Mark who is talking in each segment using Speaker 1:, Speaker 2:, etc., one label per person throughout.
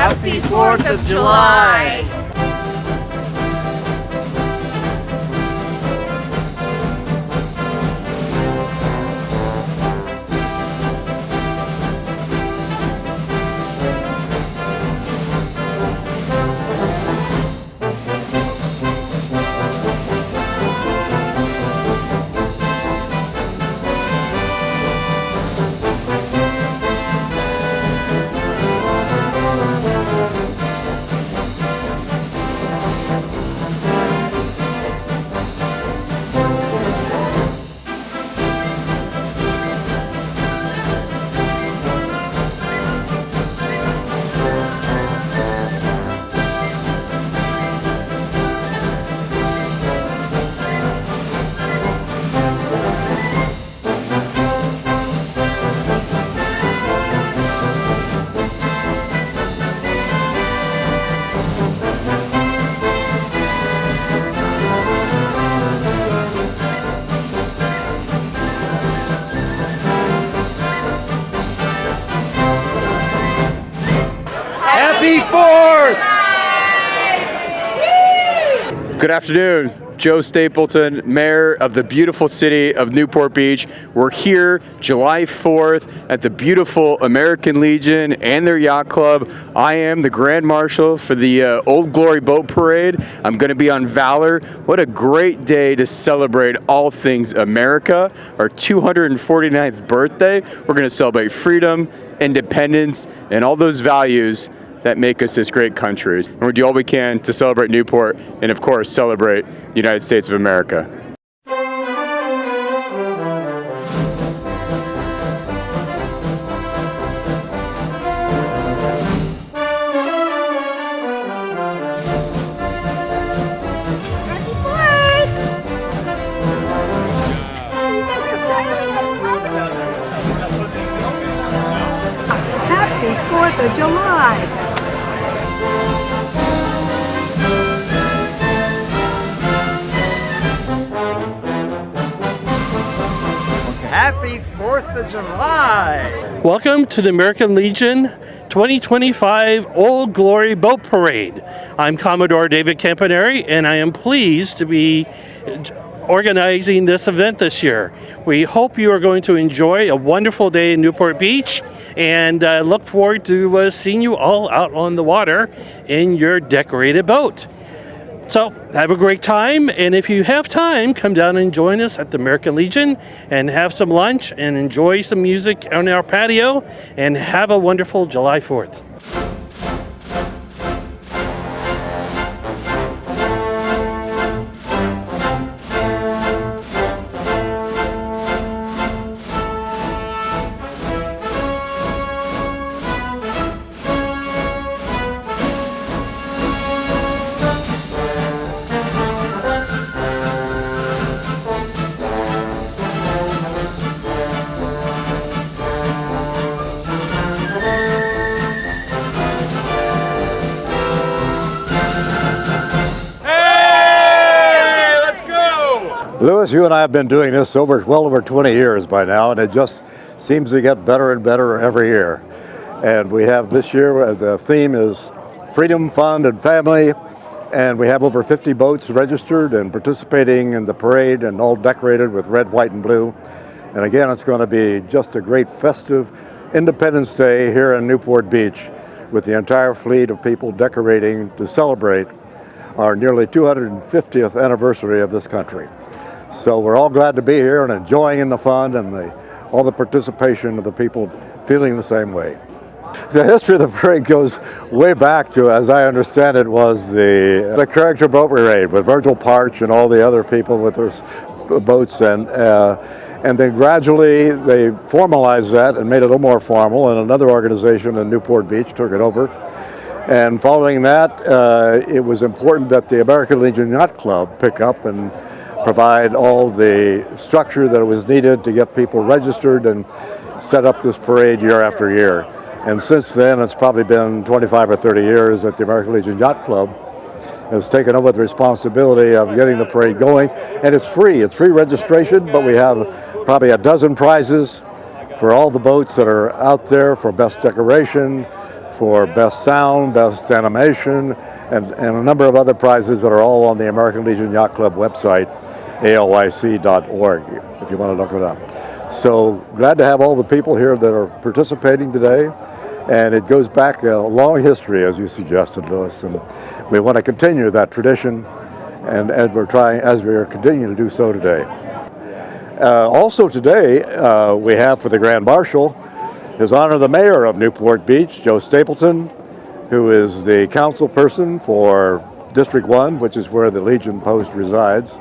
Speaker 1: Happy 4th of July!
Speaker 2: Happy 4th! Good afternoon. Joe Stapleton, Mayor of the beautiful city of Newport Beach. We're here July 4th at the beautiful American Legion and their yacht club. I am the Grand Marshal for the Old Glory Boat Parade. I'm going to be on Valor. What a great day to celebrate all things America, our 249th birthday. We're going to celebrate freedom, independence, and all those values that make us this great country. And we'll do all we can to celebrate Newport and, of course, celebrate the United States of America.
Speaker 3: Happy 4th of July!
Speaker 1: Happy 4th of July!
Speaker 4: Welcome to the American Legion 2025 Old Glory Boat Parade. I'm Commodore David Campaneri, and I am pleased to be organizing this event this year. We hope you are going to enjoy a wonderful day in Newport Beach, and look forward to seeing you all out on the water in your decorated boat. So have a great time, and if you have time, come down and join us at the American Legion and have some lunch and enjoy some music on our patio, and have a wonderful July 4th.
Speaker 5: Louis, you and I have been doing this well over 20 years by now, and it just seems to get better and better every year. And we have this year, the theme is Freedom, Fun, and Family, and we have over 50 boats registered and participating in the parade, and all decorated with red, white, and blue. And again, it's going to be just a great festive Independence Day here in Newport Beach, with the entire fleet of people decorating to celebrate our nearly 250th anniversary of this country. So we're all glad to be here and enjoying in the fun and all the participation of the people feeling the same way. The history of the parade goes way back to, as I understand it, was the character boat parade with Virgil Parch and all the other people with their boats, and then gradually they formalized that and made it a little more formal, and another organization in Newport Beach took it over. And following that, it was important that the American Legion Yacht Club pick up and provide all the structure that was needed to get people registered and set up this parade year after year. And since then, it's probably been 25 or 30 years that the American Legion Yacht Club has taken over the responsibility of getting the parade going. And it's free registration, but we have probably a dozen prizes for all the boats that are out there, for best decoration, for Best Sound, Best Animation, and a number of other prizes that are all on the American Legion Yacht Club website, alyc.org, if you want to look it up. So glad to have all the people here that are participating today. And it goes back a long history, as you suggested, Louis, and we want to continue that tradition, and we are continuing to do so today. Also today, we have for the Grand Marshal, His Honor the Mayor of Newport Beach, Joe Stapleton, who is the council person for District 1, which is where the Legion Post resides.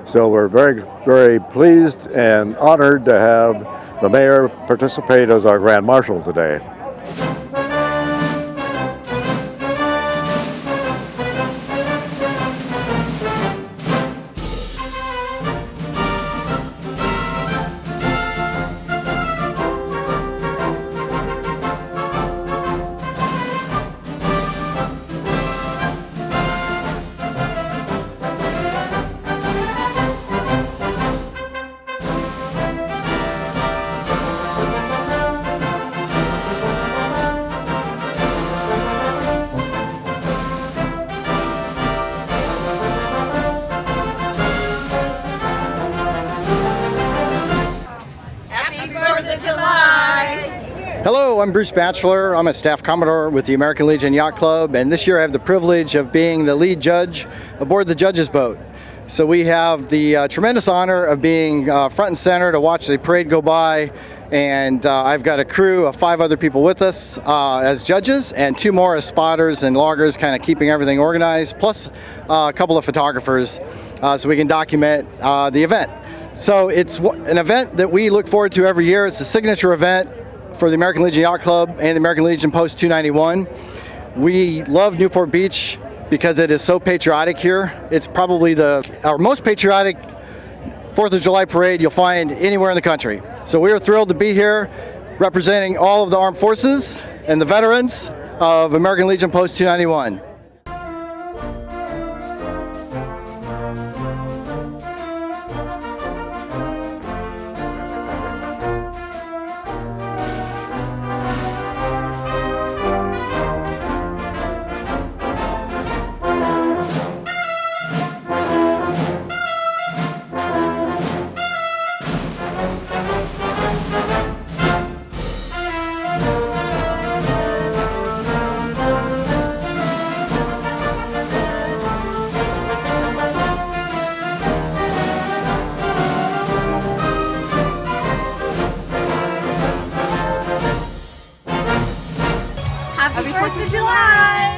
Speaker 5: So we're very, very pleased and honored to have the mayor participate as our Grand Marshal today.
Speaker 3: Happy 4th of July!
Speaker 6: Hello, I'm Bruce Batchelor. I'm a staff Commodore with the American Legion Yacht Club, and this year I have the privilege of being the lead judge aboard the judges' boat. So we have the tremendous honor of being front and center to watch the parade go by, and I've got a crew of 5 other people with us as judges, and 2 more as spotters and loggers, kind of keeping everything organized, plus a couple of photographers so we can document the event. So it's an event that we look forward to every year. It's a signature event for the American Legion Yacht Club and the American Legion Post 291. We love Newport Beach because it is so patriotic here. It's probably our most patriotic 4th of July parade you'll find anywhere in the country. So we are thrilled to be here representing all of the armed forces and the veterans of American Legion Post 291.
Speaker 3: Happy 4th of July!